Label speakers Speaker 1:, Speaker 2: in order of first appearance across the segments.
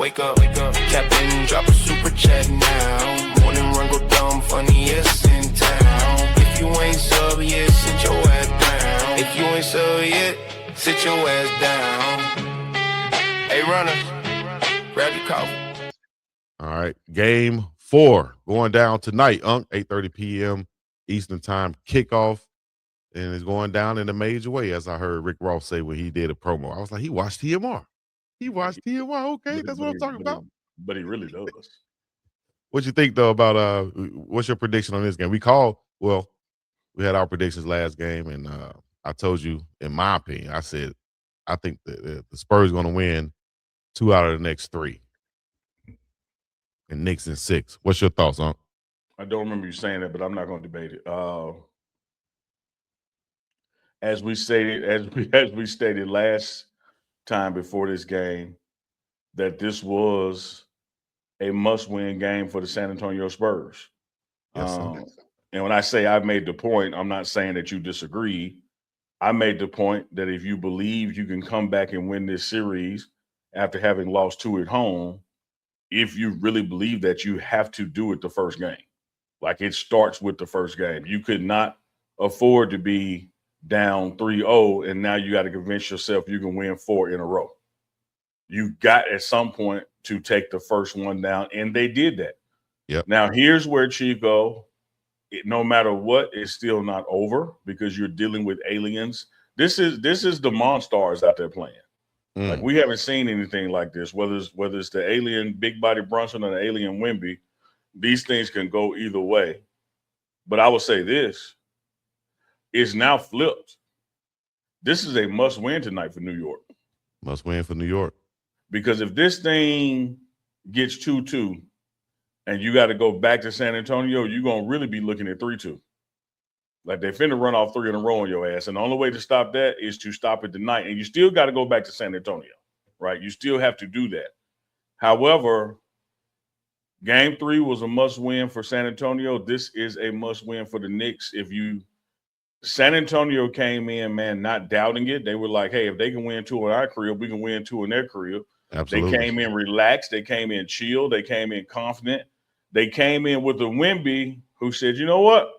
Speaker 1: wake up. Captain, drop a super chat now. Morning run go dumb, funniest in town. If you ain't sub yet, sit your ass down. If you ain't sub yet, sit your ass down. Hey, runner, grab your coffee.
Speaker 2: All right, game 4 going down tonight, 8:30 p.m. Eastern Time kickoff, and it's going down in a major way, as I heard Rick Ross say when he did a promo. I was like, he watched TMR. He watched TMR. Okay, that's what I'm talking about.
Speaker 3: But he really does.
Speaker 2: What you think though about what's your prediction on this game? We had our predictions last game, and I told you, in my opinion, I said I think the Spurs going to win 2 out of the next 3. And Knicks in 6. What's your thoughts, Unc?
Speaker 3: I don't remember you saying that, but I'm not going to debate it. As we stated last time before this game, that this was a must-win game for the San Antonio Spurs.
Speaker 2: Yes,
Speaker 3: and when I say I made the point, I'm not saying that you disagree. I made the point that if you believe you can come back and win this series after having lost 2 at home, if you really believe that, you have to do it the first game. Like, it starts with the first game. You could not afford to be down 3-0 and now you got to convince yourself you can win 4 in a row. You got at some point to take the first one down, and they did that.
Speaker 2: Yep.
Speaker 3: Now, here's where Chico, no matter what, it's still not over because you're dealing with aliens. This is the Monstars out there playing. Like, we haven't seen anything like this, whether it's the alien big body Brunson or the alien Wemby. These things can go either way. But I will say this, it's now flipped. This is a must win tonight for New York.
Speaker 2: Must win for New York.
Speaker 3: Because if this thing gets 2-2 and you got to go back to San Antonio, you're going to really be looking at 3-2. Like, they finna run off 3 in a row on your ass. And the only way to stop that is to stop it tonight. And you still got to go back to San Antonio, right? You still have to do that. However, game 3 was a must win for San Antonio. This is a must win for the Knicks. San Antonio came in, man, not doubting it. They were like, hey, if they can win 2 in our crib, we can win 2 in their crib.
Speaker 2: Absolutely.
Speaker 3: They came in relaxed. They came in chill. They came in confident. They came in with a Wemby who said, you know what?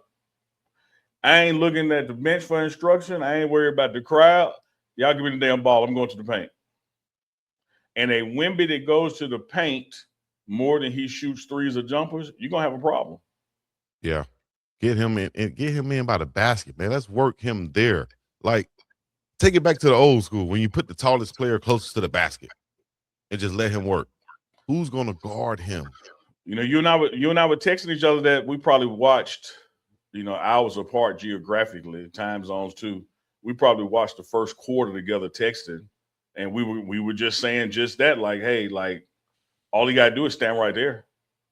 Speaker 3: I ain't looking at the bench for instruction. I ain't worried about the crowd. Y'all give me the damn ball. I'm going to the paint. And a Wemby that goes to the paint more than he shoots threes or jumpers, you're going to have a problem.
Speaker 2: Yeah. Get him in by the basket, man. Let's work him there. Like, take it back to the old school when you put the tallest player closest to the basket and just let him work. Who's going to guard him?
Speaker 3: You know, you and I were texting each other that we probably watched, hours apart geographically, time zones too. We probably watched the first quarter together texting, and we were just saying just that, like, hey, like, all you got to do is stand right there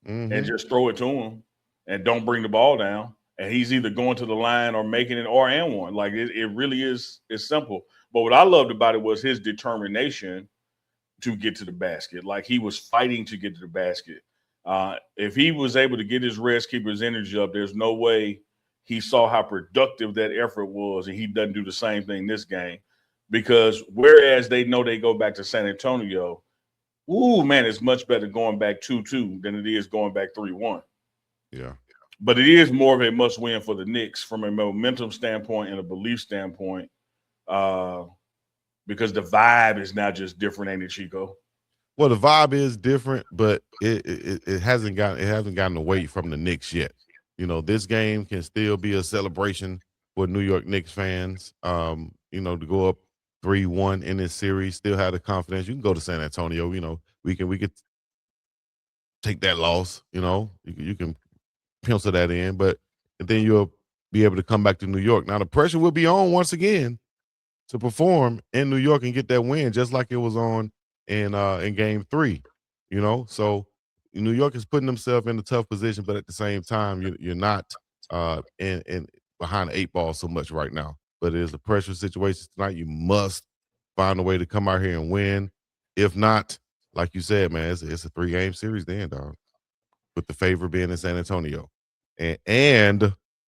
Speaker 3: and just throw it to him and don't bring the ball down. And he's either going to the line or making it or and one. Like, it really is, it's simple. But what I loved about it was his determination to get to the basket. Like, he was fighting to get to the basket. If he was able to get his rest, keep his energy up, there's no way he saw how productive that effort was, and he doesn't do the same thing this game. Because whereas they know they go back to San Antonio, man, it's much better going back 2-2 than it is going back 3-1.
Speaker 2: Yeah.
Speaker 3: But it is more of a must-win for the Knicks from a momentum standpoint and a belief standpoint, because the vibe is now just different, ain't it, Chico?
Speaker 2: Well, the vibe is different, but it hasn't gotten away from the Knicks yet. This game can still be a celebration for New York Knicks fans. To go up 3-1 in this series, still have the confidence. You can go to San Antonio. We could take that loss. You can pencil that in, but then you'll be able to come back to New York. Now the pressure will be on once again to perform in New York and get that win, just like it was on in game 3. So New York is putting themselves in a tough position, but at the same time, you're not in behind the 8 ball so much right now. But it is a pressure situation tonight. You must find a way to come out here and win. If not, like you said, man, it's a 3-game series then, dog. With the favor being in San Antonio, and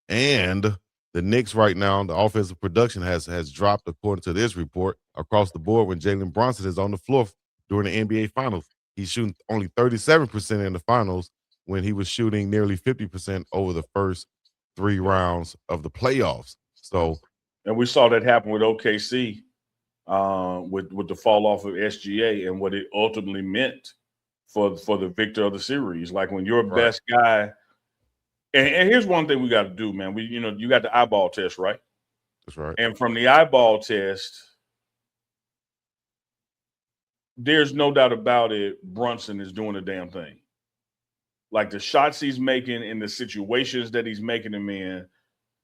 Speaker 2: the Knicks right now, the offensive production has dropped according to this report across the board when Jalen Brunson is on the floor during the NBA Finals. He's shooting only 37% in the finals when he was shooting nearly 50% over the first 3 rounds of the playoffs. So,
Speaker 3: and we saw that happen with OKC with the fall off of SGA and what it ultimately meant for the victor of the series. Like when your best guy, and here's one thing we got to do, man. You got the eyeball test, right?
Speaker 2: that's right.
Speaker 3: And from the eyeball test, there's no doubt about it, Brunson is doing a damn thing. Like the shots he's making and the situations that he's making them in,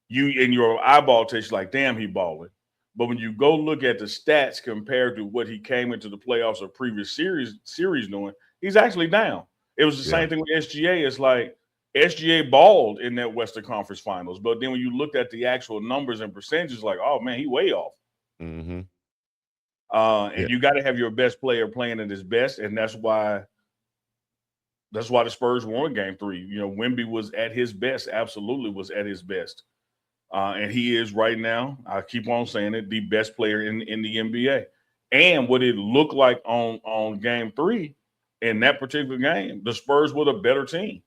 Speaker 3: you in your eyeball test, like, damn, he balling. But when you go look at the stats compared to what he came into the playoffs or previous series doing, he's actually down. It was the same thing with SGA. It's like SGA balled in that Western Conference Finals. But then when you looked at the actual numbers and percentages, like, oh, man, he way off.
Speaker 2: Mm-hmm.
Speaker 3: And you got to have your best player playing at his best, and that's why the Spurs won Game 3. Wemby was at his best, absolutely was at his best, and he is right now. I keep on saying it, the best player in the NBA. And what it looked like on Game 3 in that particular game, the Spurs were the better team.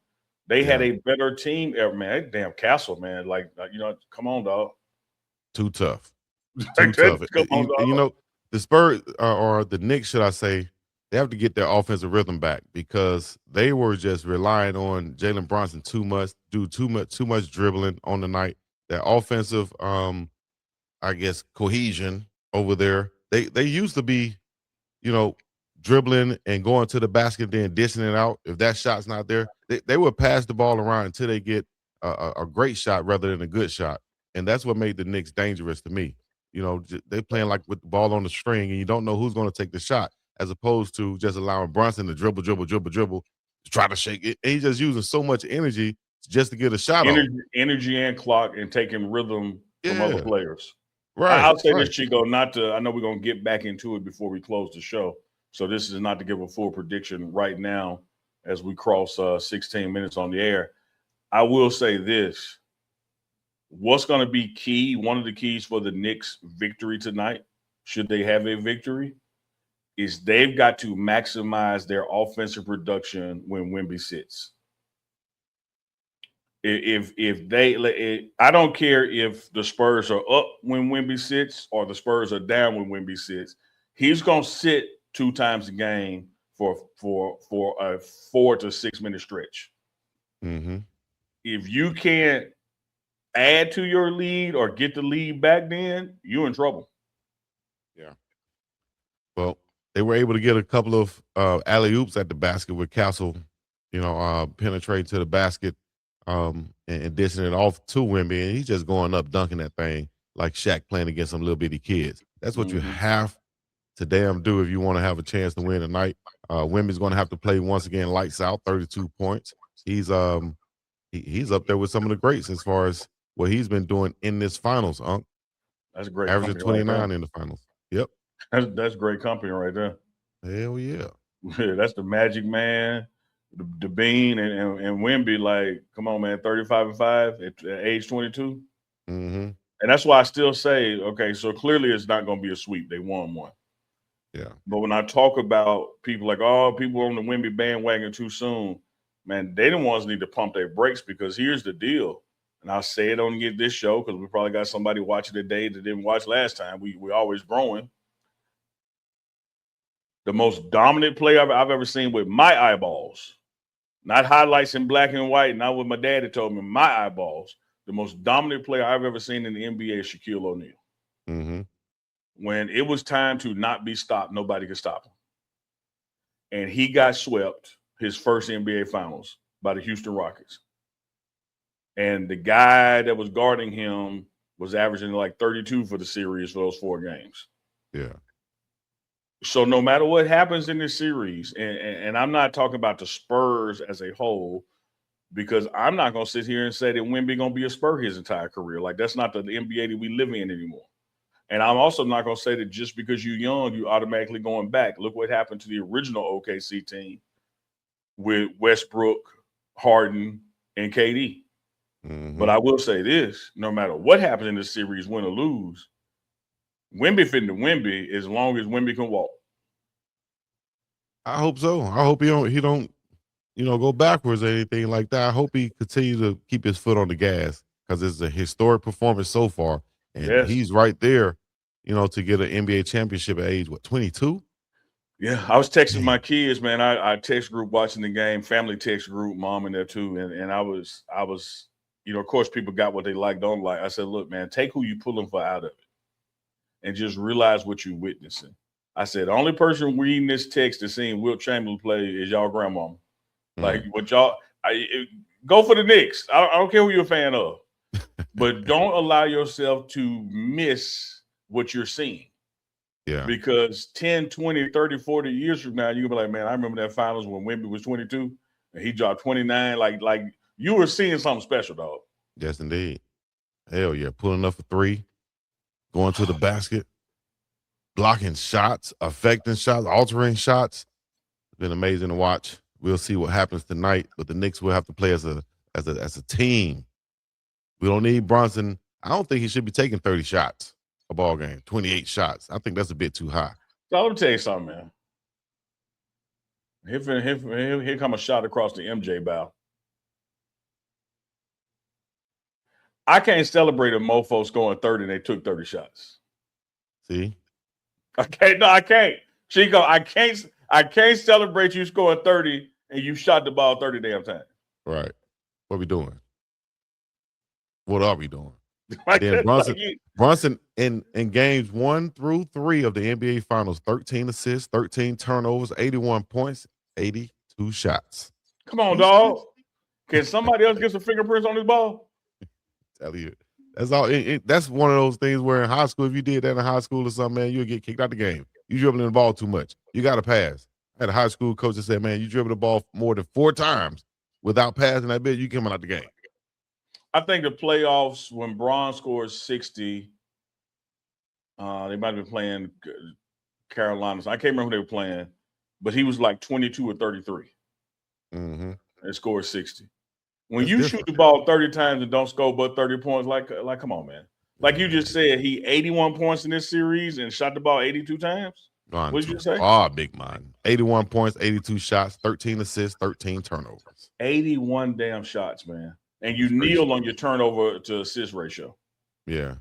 Speaker 3: They had a better team. Man, that damn Castle, man, like come on, dog.
Speaker 2: Too tough. Too tough.
Speaker 3: Come on, dog.
Speaker 2: The Spurs or the Knicks, should I say, they have to get their offensive rhythm back because they were just relying on Jalen Brunson too much dribbling on the night. Their offensive, I guess, cohesion over there. They used to be, dribbling and going to the basket, then dishing it out. If that shot's not there, they would pass the ball around until they get a great shot rather than a good shot. And that's what made the Knicks dangerous to me. They playing like with the ball on the string, and you don't know who's going to take the shot, as opposed to just allowing Brunson to dribble, to try to shake it. And he's just using so much energy just to get a shot off.
Speaker 3: Energy and clock and taking rhythm from other players.
Speaker 2: Right.
Speaker 3: I'll say this, Chico, I know we're going to get back into it before we close the show. So this is not to give a full prediction right now as we cross 16 minutes on the air. I will say this. What's going to be key, one of the keys for the Knicks' victory tonight, should they have a victory, is they've got to maximize their offensive production when Wemby sits. If they, I don't care if the Spurs are up when Wemby sits or the Spurs are down when Wemby sits. He's going to sit 2 times a game for a 4 to 6 minute stretch.
Speaker 2: Mm-hmm.
Speaker 3: If you can't add to your lead or get the lead back, then you're in trouble.
Speaker 2: Yeah. Well, they were able to get a couple of alley-oops at the basket with Castle, penetrate to the basket and dishing it off to Wemby, and he's just going up, dunking that thing like Shaq playing against some little bitty kids. That's what you have to damn do if you want to have a chance to win tonight. Wemby's going to have to play once again lights out, 32 points. He's up there with some of the greats as far as what he's been doing in this finals, Unc.
Speaker 3: That's great.
Speaker 2: Averaging 29 in the finals. Yep.
Speaker 3: That's great company right there.
Speaker 2: Hell yeah.
Speaker 3: That's the Magic Man, the Bean, and Wemby. Like, come on, man, 35-5 at age 22.
Speaker 2: Mm-hmm.
Speaker 3: And that's why I still say, okay, so clearly it's not going to be a sweep. They won one.
Speaker 2: Yeah.
Speaker 3: But when I talk about people like, oh, people on the Wemby bandwagon too soon, man, they the ones need to pump their brakes, because here's the deal. And I'll say it on this show because we probably got somebody watching today that didn't watch last time. We always growing. The most dominant player I've ever seen with my eyeballs, not highlights in black and white, not what my daddy told me, my eyeballs. The most dominant player I've ever seen in the NBA is Shaquille O'Neal.
Speaker 2: Mm-hmm.
Speaker 3: When it was time to not be stopped, nobody could stop him. And he got swept his first NBA Finals by the Houston Rockets. And the guy that was guarding him was averaging like 32 for the series for those 4 games.
Speaker 2: Yeah.
Speaker 3: So no matter what happens in this series, and I'm not talking about the Spurs as a whole, because I'm not going to sit here and say that Wemby going to be a Spur his entire career. Like, that's not the NBA that we live in anymore. And I'm also not going to say that just because you're young, you automatically going back. Look what happened to the original OKC team with Westbrook, Harden, and KD.
Speaker 2: Mm-hmm.
Speaker 3: But I will say this, no matter what happens in this series, win or lose, Wemby fitting to Wemby as long as Wemby can walk.
Speaker 2: I hope so. I hope he don't go backwards or anything like that. I hope he continues to keep his foot on the gas because it's a historic performance so far, and
Speaker 3: Yes.
Speaker 2: he's right there, to get an NBA championship at age 22.
Speaker 3: Yeah, I was texting my kids, man. I text group watching the game, family text group, mom in there too, and I was, of course, people got what they like, don't like. I said, look, man, take who you pulling for out of it, and just realize what you're witnessing. I said, the only person reading this text and seeing Wilt Chamberlain play is y'all grandmama. Like what y'all, go for the Knicks. I don't care who you're a fan of, but don't allow yourself to miss what you're seeing.
Speaker 2: Yeah.
Speaker 3: Because 10, 20, 30, 40 years from now, you're going to be like, man, I remember that finals when Wemby was 22 and he dropped 29. Like you were seeing something special, dog.
Speaker 2: Yes, indeed. Hell yeah. Pulling up for three, going to the basket, blocking shots, affecting shots, altering shots. It's been amazing to watch. We'll see what happens tonight, but the Knicks will have to play as a team. We don't need Brunson. I don't think he should be taking 30 shots a ball game, 28 shots. I think that's a bit too high.
Speaker 3: So let me tell you something, man. Here come a shot across the MJ bow. I can't celebrate a mofo scoring 30 and they took 30 shots.
Speaker 2: See?
Speaker 3: I can't. Chico, I can't celebrate you scoring 30 and you shot the ball 30 damn times.
Speaker 2: Right. What we doing? What are we doing?
Speaker 3: Like
Speaker 2: then Brunson in games 1 through 3 of the NBA Finals, 13 assists, 13 turnovers, 81 points, 82 shots.
Speaker 3: Come on, dog. Can somebody else get some fingerprints on this ball?
Speaker 2: Tell you. That's all. That's one of those things where in high school, if you did that in high school or something, man, you'll get kicked out the game. You dribbling the ball too much. You got to pass. I had a high school coach that said, man, you dribble the ball more than 4 times without passing that bit, you coming out the game.
Speaker 3: I think the playoffs, when Braun scores 60, they might have been playing Carolina. I can't remember who they were playing, but he was like 22 or 33 and scored 60. When
Speaker 2: That's
Speaker 3: you
Speaker 2: different.
Speaker 3: shoot the ball 30 times and don't score but 30 points, like come on, man. Like you just said, he 81 points in this series and shot the ball 82 times. What did you say?
Speaker 2: Oh, big man. 81 points, 82 shots, 13 assists, 13 turnovers.
Speaker 3: 81 damn shots, man. And you kneel on your turnover to assist ratio.
Speaker 2: Yeah.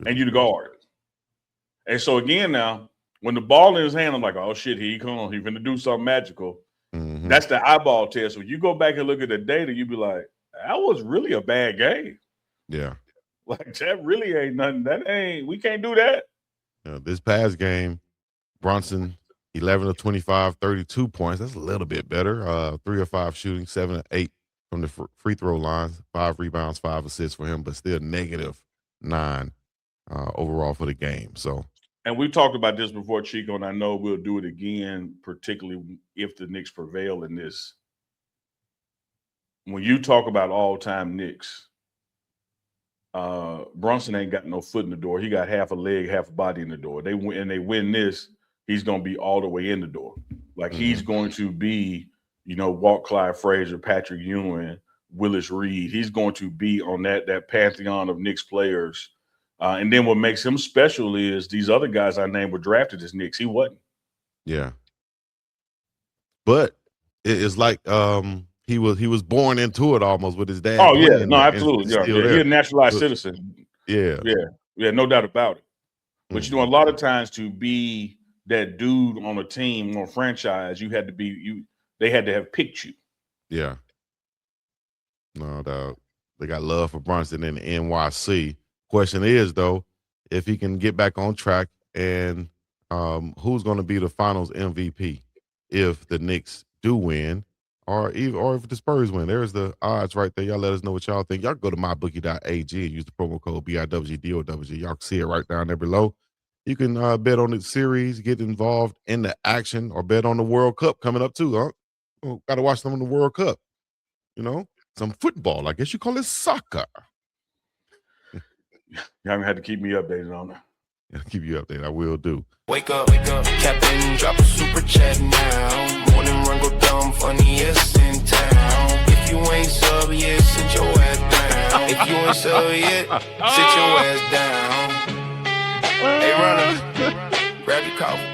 Speaker 3: And you the guard. And so again now, when the ball in his hand, I'm like, oh shit, he finna do something magical. That's the eyeball test. When you go back and look at the data, you be like, that was really a bad game.
Speaker 2: Yeah.
Speaker 3: Like that really ain't nothing. We can't do that.
Speaker 2: This past game, Brunson, 11 of 25, 32 points. That's a little bit better. 3 of 5 shooting, 7 of 8 from the free throw line, 5 rebounds, 5 assists for him, but still -9 overall for the game. So,
Speaker 3: and we talked about this before, Chico, and I know we'll do it again, particularly if the Knicks prevail in this. When you talk about all-time Knicks, Brunson ain't got no foot in the door. He got half a leg, half a body in the door. They win this, he's going to be all the way in the door. Like he's going to be, Walt Clyde Frazier, Patrick Ewing, Willis Reed. He's going to be on that pantheon of Knicks players. And then what makes him special is these other guys I named were drafted as Knicks. He wasn't.
Speaker 2: Yeah. But it's like he was born into it almost with his dad.
Speaker 3: Oh, yeah. No, absolutely. Yeah. He's a naturalized citizen.
Speaker 2: Yeah.
Speaker 3: Yeah, no doubt about it. But, a lot of times to be that dude on a team or franchise, you had to be they had to have picked you.
Speaker 2: Yeah. No doubt. They got love for Brunson in the NYC. Question is, though, if he can get back on track and who's going to be the finals MVP if the Knicks do win or if the Spurs win. There's the odds right there. Y'all let us know what y'all think. Y'all go to MyBookie.ag and use the promo code BIWGDOWG. Y'all can see it right down there below. You can bet on the series, get involved in the action, or bet on the World Cup coming up too, huh? Got to watch some of the World Cup. Some football. I guess you call it soccer.
Speaker 3: You haven't had to keep me updated on that.
Speaker 2: I'll keep you updated. I will do.
Speaker 1: Wake up, Captain, drop a super chat now. Morning run, go dumb, funniest in town. If you ain't sub yet, sit your ass down. If you ain't sub yet, sit your ass down. Hey, runner, grab your coffee.